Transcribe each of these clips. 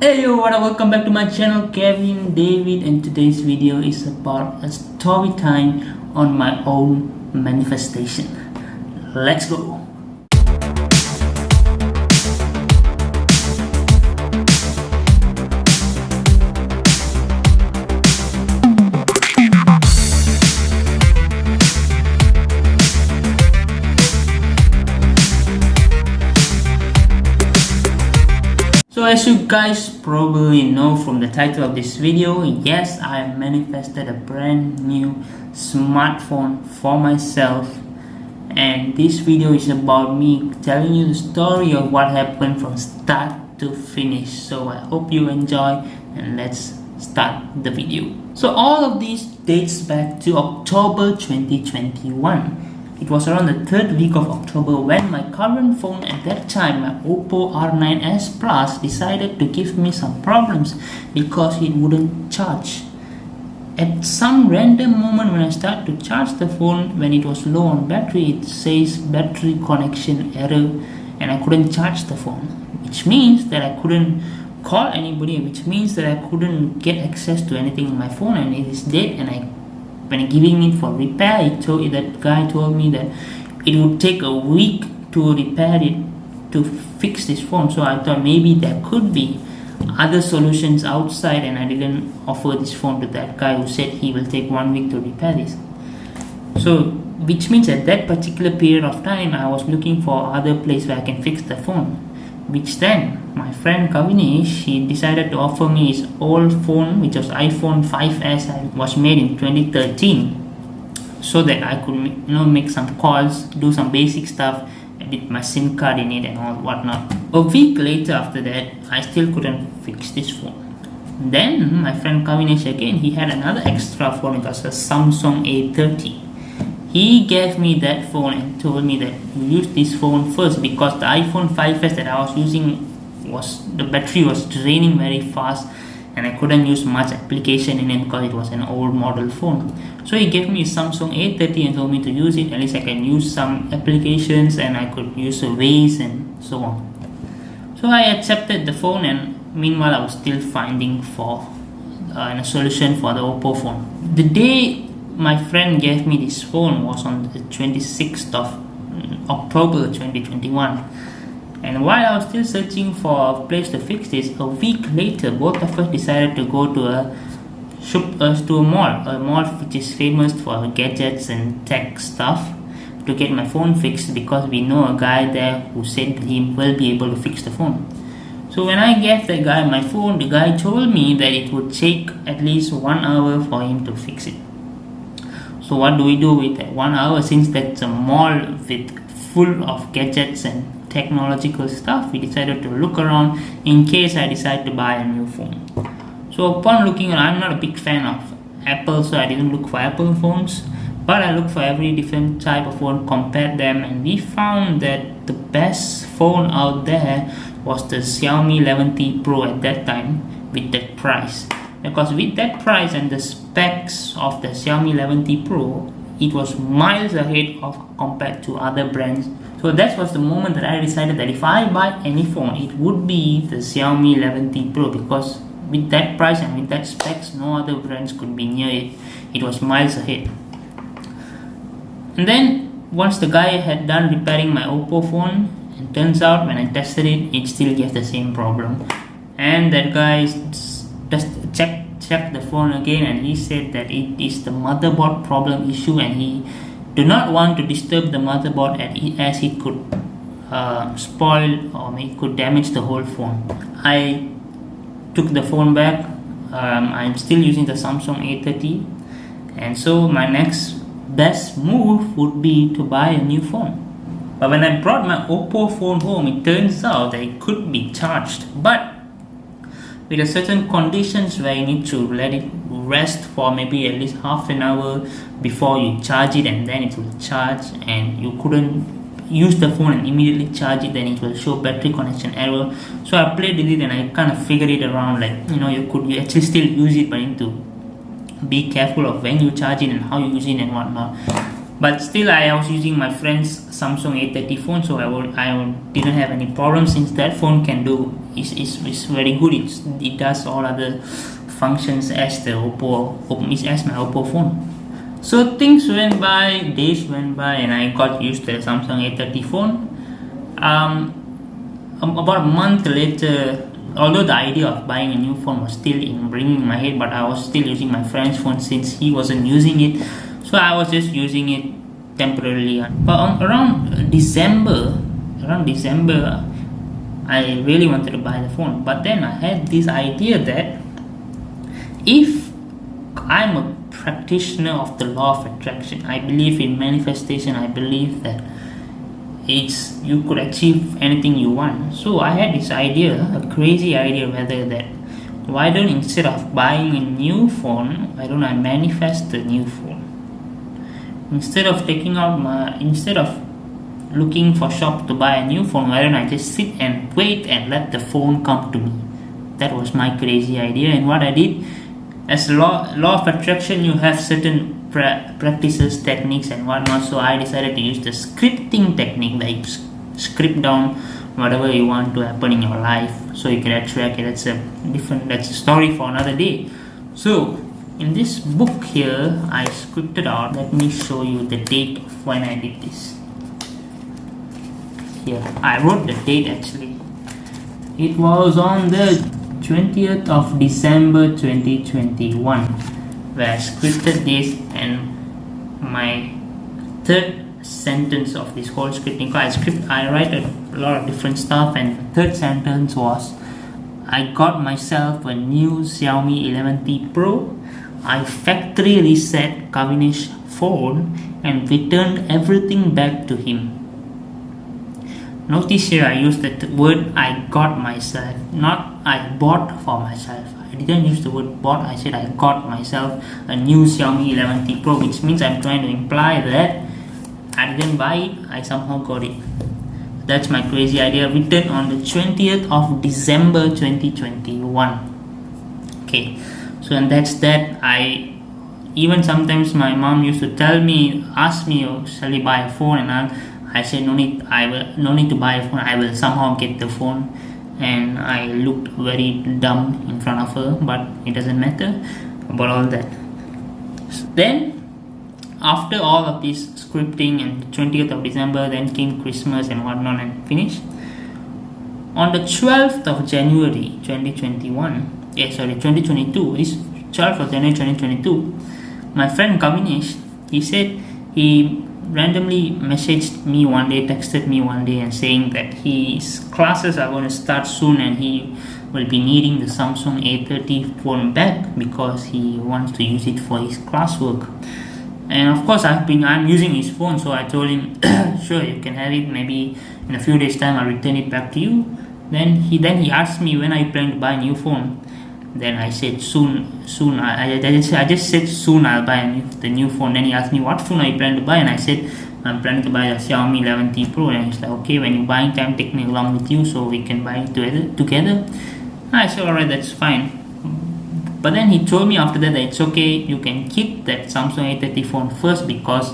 Hey yo, what up? Welcome back to my channel, Kevin David, and today's video is about a story time on my own manifestation. Let's go. So as you guys probably know from the title of this video, yes, I manifested a brand new smartphone for myself, and this video is about me telling you the story of what happened from start to finish. So I hope you enjoy, and let's start the video. So all of these dates back to October 2021. It was around the third week of October when my current phone at that time, my Oppo R9s Plus, decided to give me some problems because it wouldn't charge. At some random moment when I started to charge the phone, when it was low on battery, it says battery connection error, and I couldn't charge the phone, which means that I couldn't call anybody, which means that I couldn't get access to anything in my phone, and it is dead. And when giving it for repair, that guy told me that it would take a week to repair it, to fix this phone. So I thought maybe there could be other solutions outside, and I didn't offer this phone to that guy who said he will take 1 week to repair this. So which means at that particular period of time I was looking for other place where I can fix the phone, which then my friend Kavinesh, he decided to offer me his old phone, which was iPhone 5s, and was made in 2013, so that I could make some calls, do some basic stuff, edit my SIM card in it and all whatnot. A week later after that, I still couldn't fix this phone. Then my friend Kavinesh again, he had another extra phone. It was a Samsung A30. He gave me that phone and told me that you use this phone first, because the iPhone 5s that I was using, the battery was draining very fast, and I couldn't use much application in it because it was an old model phone. So he gave me a Samsung A30 and told me to use it. At least I can use some applications and I could use a Waze and so on. So I accepted the phone, and meanwhile I was still finding for a solution for the Oppo phone. The day my friend gave me this phone was on the 26th of October 2021, and while I was still searching for a place to fix this, a week later both of us decided to go to a mall which is famous for gadgets and tech stuff, to get my phone fixed, because we know a guy there who said he will be able to fix the phone. So when I gave the guy my phone, the guy told me that it would take at least 1 hour for him to fix it. So what do we do with that 1 hour? Since that's a mall with full of gadgets and technological stuff, we decided to look around in case I decide to buy a new phone. So upon looking around, I'm not a big fan of Apple, so I didn't look for Apple phones, but I looked for every different type of phone, compared them, and we found that the best phone out there was the Xiaomi 11T Pro at that time, with that price. Because with that price and the specs of the Xiaomi 11T Pro, it was miles ahead of compared to other brands. So that was the moment that I decided that if I buy any phone, it would be the Xiaomi 11T Pro, because with that price and with that specs, no other brands could be near it. It was miles ahead. And then once the guy had done repairing my Oppo phone, it turns out when I tested it, it still gave the same problem. And that guy just checked the phone again, and he said that it is the motherboard problem issue, and he do not want to disturb the motherboard as it could spoil, or it could damage the whole phone. I took the phone back. I'm still using the Samsung A30, and so my next best move would be to buy a new phone. But when I brought my Oppo phone home, it turns out that it could be charged, but with a certain conditions where you need to let it rest for maybe at least half an hour before you charge it, and then it will charge, and you couldn't use the phone and immediately charge it, then it will show battery connection error. So I played with it and I kind of figured it around, like you actually still use it, but you need to be careful of when you charge it and how you use it and whatnot. But still, I was using my friend's Samsung A30 phone, so I didn't have any problem, since that phone can do is very good. It does all other functions as the as my Oppo phone. So things went by, days went by, and I got used to the Samsung A30 phone. About a month later, although the idea of buying a new phone was still in bringing my head, but I was still using my friend's phone since he wasn't using it. So I was just using it temporarily. But around December, I really wanted to buy the phone. But then I had this idea that if I'm a practitioner of the law of attraction, I believe in manifestation, I believe that you could achieve anything you want. So I had this idea, a crazy idea rather, that why don't, instead of buying a new phone, why don't I manifest a new phone? Instead of looking for shop to buy a new phone, why don't I just sit and wait and let the phone come to me? That was my crazy idea. And what I did, as law of attraction, you have certain practices, techniques and whatnot. So I decided to use the scripting technique, like script down whatever you want to happen in your life so you can attract it. That's a story for another day. So in this book here, I scripted out. Let me show you the date of when I did this. Here, I wrote the date actually. It was on the 20th of December 2021 where I scripted this, and my third sentence of this whole scripting, I write a lot of different stuff, and the third sentence was, I got myself a new Xiaomi 11T Pro. I factory reset Kavinish phone and returned everything back to him. Notice here I used the word I got myself, not I bought for myself. I didn't use the word bought, I said I got myself a new Xiaomi 11T Pro, which means I'm trying to imply that I didn't buy it, I somehow got it. That's my crazy idea, written on the 20th of December 2021. Okay, so and that's that. Even sometimes my mom used to ask me, oh, shall we buy a phone? And I said no need to buy a phone, I will somehow get the phone. And I looked very dumb in front of her, but it doesn't matter about all that. Then after all of this scripting and 20th of December, then came Christmas and whatnot and finished. On the 12th of January 2022, is 12th of January 2022, my friend Kavinish, he said he randomly messaged me one day, texted me one day and saying that his classes are going to start soon and he will be needing the Samsung A30 phone back because he wants to use it for his classwork. And of course I'm using his phone, so I told him sure, you can have it, maybe in a few days time I'll return it back to you. Then he asked me when I plan to buy a new phone. Then I said soon. I just said soon I'll buy the new phone. Then he asked me what phone are you planning to buy, and I said I'm planning to buy a Xiaomi 11T Pro. And he's like, okay, when you're buying time, take me along with you so we can buy it together. I said alright, that's fine. But then he told me after that it's okay, you can keep that Samsung A30 phone first because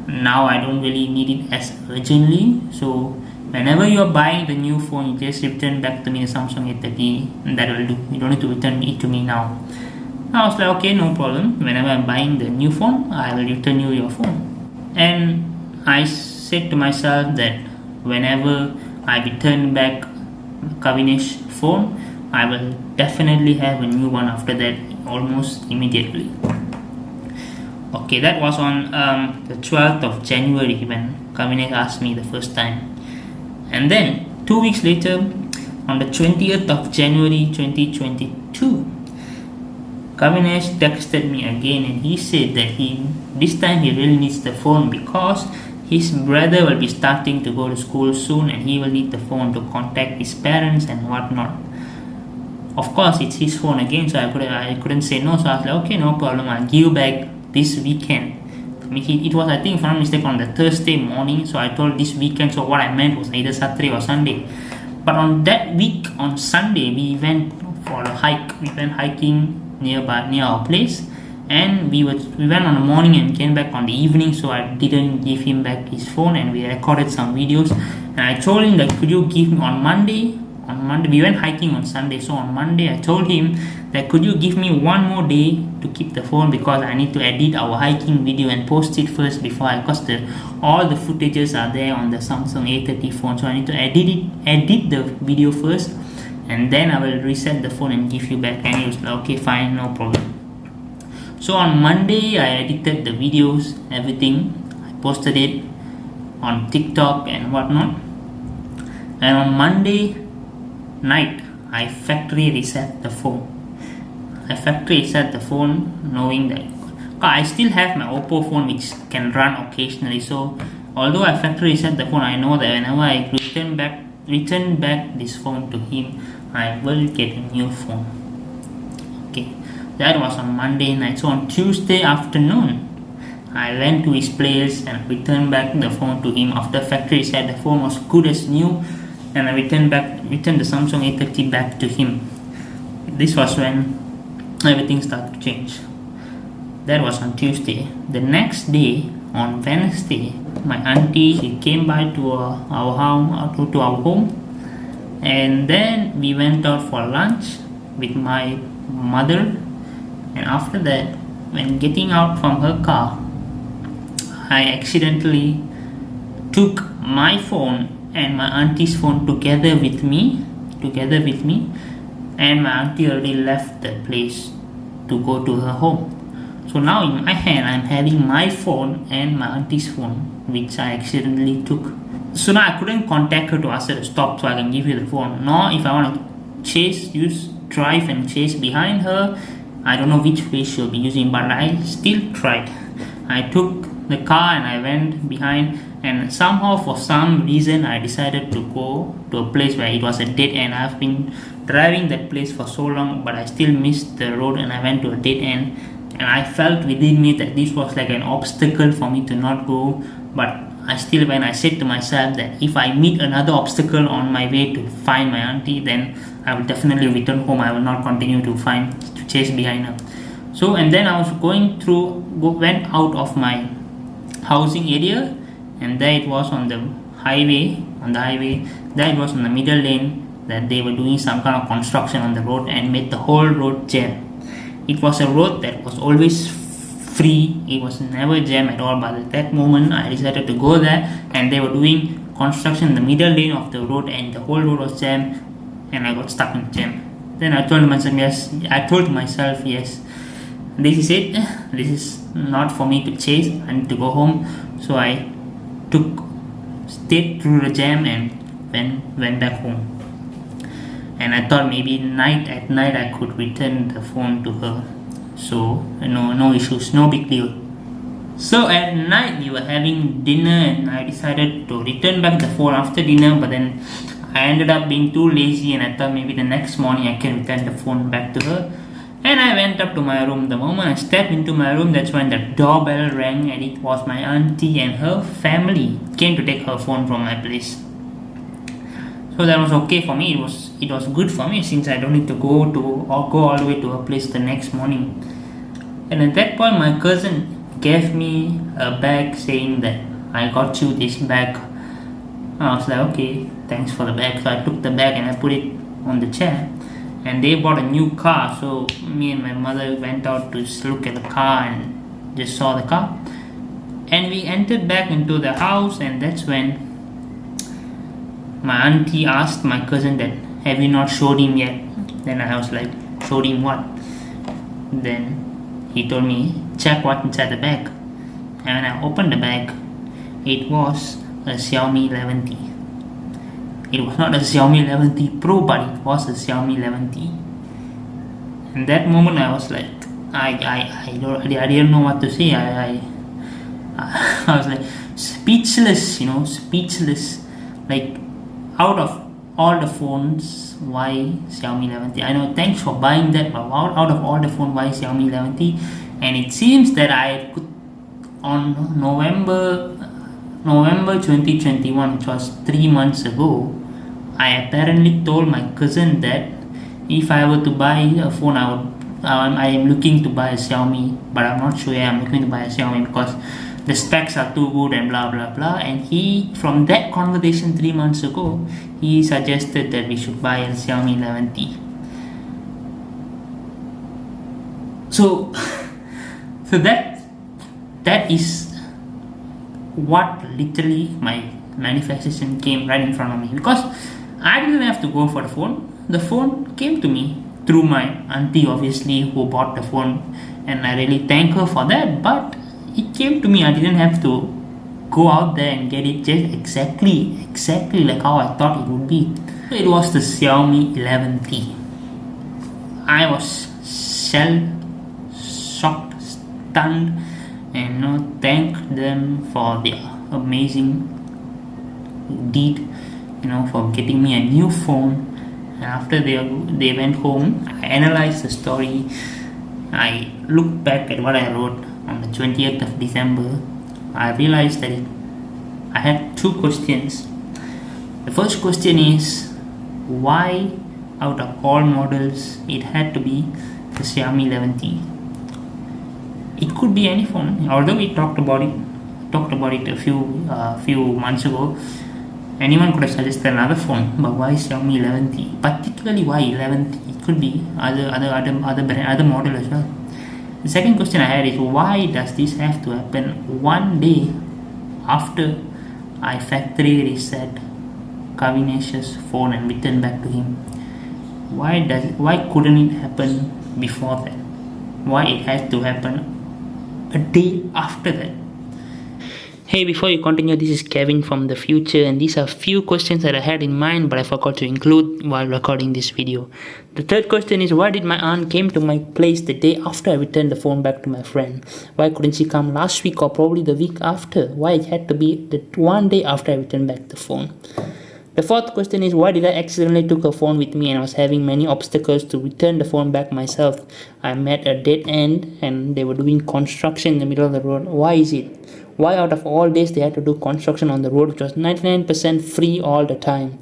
now I don't really need it as urgently. So whenever you're buying the new phone, you just return back to me the Samsung A30 and that will do. You don't need to return it to me now. I was like, okay, no problem. Whenever I'm buying the new phone, I will return you your phone. And I said to myself that whenever I return back Kavinish phone, I will definitely have a new one after that, almost immediately. Okay, that was on the 12th of January when Kavinish asked me the first time. And then 2 weeks later, on the 20th of January 2022, Kavinish texted me again and he said that this time he really needs the phone because his brother will be starting to go to school soon and he will need the phone to contact his parents and whatnot. Of course, it's his phone again, so I couldn't say no. So I was like, okay, no problem, I'll give you back this weekend. It was, I think, if I'm not mistaken, on the Thursday morning. So I told this weekend, so what I meant was either Saturday or Sunday. But on that week, on Sunday, we went for a hike. We went hiking near our place. and we went on the morning and came back on the evening, so I didn't give him back his phone, and we recorded some videos. And I told him that, could you give me on Monday, we went hiking on Sunday, so on Monday I told him that, could you give me one more day to keep the phone, because I need to edit our hiking video and post it first before because all the footages are there on the Samsung A30 phone, so I need to edit the video first, and then I will reset the phone and give you back. And he was like, okay, fine, no problem. So on Monday I edited the videos, everything, I posted it on TikTok and whatnot, and on Monday night I factory reset the phone. Knowing that I still have my Oppo phone which can run occasionally, so although I factory reset the phone, I know that whenever I return back this phone to him, I will get a new phone. Okay, that was on Monday night. So on Tuesday afternoon I went to his place and returned back the phone to him. After factory reset, the phone was good as new, and I returned the Samsung A30 back to him. This was when everything started to change. That was on Tuesday. The next day, on Wednesday, my auntie, she came by to our home, and then we went out for lunch with my mother. And after that, when getting out from her car, I accidentally took my phone and my auntie's phone together with me, and my auntie already left the place to go to her home. So now in my hand I'm having my phone and my auntie's phone, which I accidentally took. So now I couldn't contact her to ask her to stop so I can give you the phone. Nor if I want to drive and chase behind her, I don't know which way she'll be using, but I still tried. I took the car and I went behind, and somehow for some reason I decided to go to a place where it was a dead end. I've been driving that place for so long, but I still missed the road and I went to a dead end, and I felt within me that this was like an obstacle for me to not go. But I still went. I said to myself that if I meet another obstacle on my way to find my auntie, then I will definitely return home. I will not continue to chase behind her. So, and then I was went out of my housing area, and there it was on the highway. There it was on the middle lane, that they were doing some kind of construction on the road and made the whole road jam. It was a road that was always free, it was never jam at all, but at that moment I decided to go there, and they were doing construction in the middle lane of the road, and the whole road was jammed, and I got stuck in the jam. Then I told myself, yes, this is it, this is not for me to chase, I need to go home. So I stayed through the jam and went back home. And I thought maybe at night I could return the phone to her. So no issues, no big deal. So at night we were having dinner, and I decided to return back the phone after dinner, but then I ended up being too lazy, and I thought maybe the next morning I can return the phone back to her. And I went up to my room. The moment I stepped into my room, that's when the doorbell rang, and it was my auntie and her family came to take her phone from my place. So that was okay for me. It was good for me, since I don't need to go all the way to her place the next morning. And at that point, my cousin gave me a bag saying that, I got you this bag. I was like, okay, thanks for the bag. So I took the bag and I put it on the chair. And they bought a new car, so me and my mother went out to look at the car and just saw the car. And we entered back into the house, and that's when my auntie asked my cousin that, have you not showed him yet? Then I was like, showed him what? Then he told me, check what's inside the bag. And when I opened the bag, it was a Xiaomi 11T. It was not a Xiaomi 11T Pro, but it was a Xiaomi 11T. And that moment I was like, I didn't know what to say. I was like speechless, speechless. Like, out of all the phones, why Xiaomi 11T? I know, thanks for buying that, but out of all the phones, why Xiaomi 11T? And it seems that I could, on November 2021, which was 3 months ago, I apparently told my cousin that if I were to buy a phone, I would I am looking to buy a Xiaomi, but I'm not sure I'm looking to buy a Xiaomi because the specs are too good and blah blah blah. And he, from that conversation 3 months ago, he suggested that we should buy a Xiaomi 11T. So so that is what literally my manifestation came right in front of me, because I didn't have to go for the phone. The phone came to me through my auntie, obviously, who bought the phone, and I really thank her for that. But it came to me. I didn't have to go out there and get it just exactly like how I thought it would be. So it was the Xiaomi 11T. I was shocked, stunned, and thank them for their amazing deed, for getting me a new phone. And after they went home, I analyzed the story. I looked back at what I wrote on the 20th of December. I realized that I had two questions. The first question is, why out of all models it had to be the Xiaomi 11T? It could be any phone. Although we talked about it a few months ago, anyone could have suggested another phone, but why Xiaomi 11T? Particularly why 11T? It could be other model as well. The second question I had is, why does this have to happen one day after I factory reset Kavinesh's phone and return back to him? Why couldn't it happen before that? Why it had to happen a day after that? Hey, before you continue, this is Kevin from the future, and these are few questions that I had in mind but I forgot to include while recording this video. The third question is, why did my aunt came to my place the day after I returned the phone back to my friend? Why couldn't she come last week or probably the week after? Why it had to be the one day after I returned back the phone? The fourth question is, why did I accidentally took a phone with me and I was having many obstacles to return the phone back myself? I met a dead end and they were doing construction in the middle of the road. Why is it? Why out of all days they had to do construction on the road which was 99% free all the time?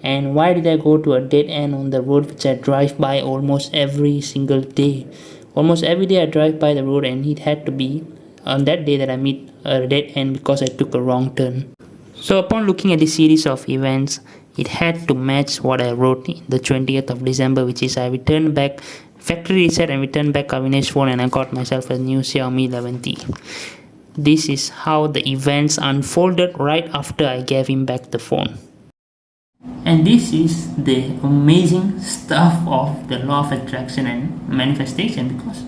And why did I go to a dead end on the road which I drive by almost every single day? Almost every day I drive by the road, and it had to be on that day that I meet a dead end because I took a wrong turn. So upon looking at this series of events, it had to match what I wrote the 20th of December, which is I returned back, factory reset and returned back Kavinesh's phone, and I got myself a new Xiaomi 11T. This is how the events unfolded right after I gave him back the phone. And this is the amazing stuff of the law of attraction and manifestation, because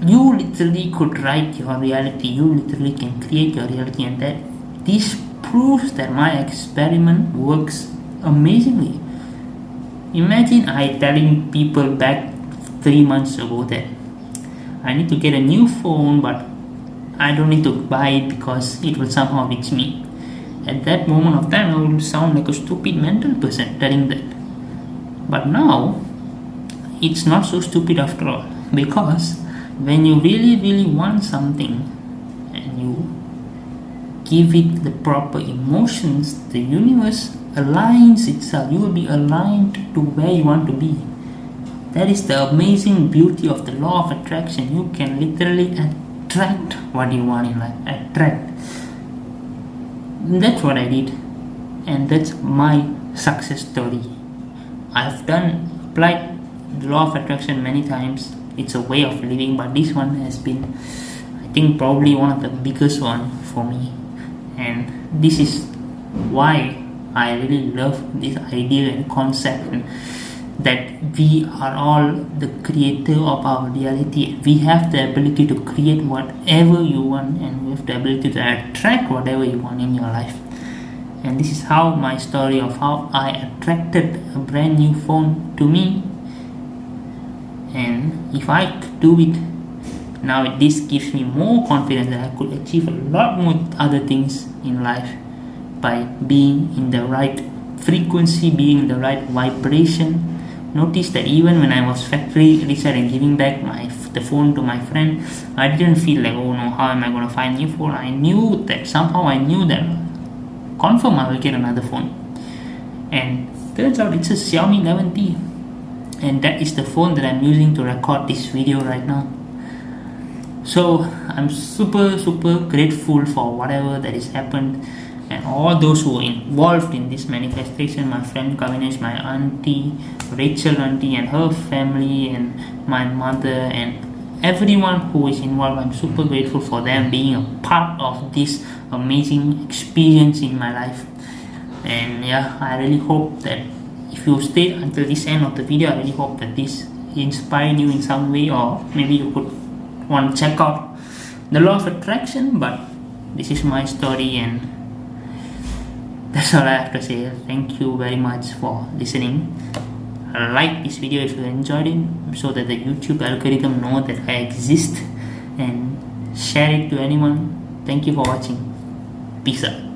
you literally could write your reality, you literally can create your reality, and that this proves that my experiment works amazingly. Imagine I telling people back 3 months ago that I need to get a new phone, but I don't need to buy it because it will somehow reach me. At that moment of time, I would sound like a stupid mental person telling that. But now, it's not so stupid after all, because when you really want something and you give it the proper emotions, the universe aligns itself. You will be aligned to where you want to be. That is the amazing beauty of the law of attraction. You can literally attract what you want in life. Attract. That's what I did, and that's my success story. I've applied the law of attraction many times. It's a way of living, but this one has been, I think, probably one of the biggest one for me. And this is why I really love this idea and concept, that we are all the creator of our reality. We have the ability to create whatever you want, and we have the ability to attract whatever you want in your life. And this is how my story of how I attracted a brand new phone to me. And if I could do it now, this gives me more confidence that I could achieve a lot more other things in life by being in the right frequency, being in the right vibration. Notice that even when I was factory reset and giving back the phone to my friend, I didn't feel like, oh no, how am I going to find a new phone? I knew that confirm I will get another phone. And turns out it's a Xiaomi 11T. and that is the phone that I'm using to record this video right now. So I'm super grateful for whatever that has happened, and all those who were involved in this manifestation, my friend Kavinesh, my auntie Rachel auntie and her family, and my mother, and everyone who is involved. I'm super grateful for them being a part of this amazing experience in my life. And yeah, I really hope that if you stayed until this end of the video, I really hope that this inspired you in some way, or maybe you could want to check out the law of attraction. But this is my story, and that's all I have to say. Thank you very much for listening. Like this video if you enjoyed it, so that the YouTube algorithm know that I exist, and share it to anyone. Thank you for watching. Peace out.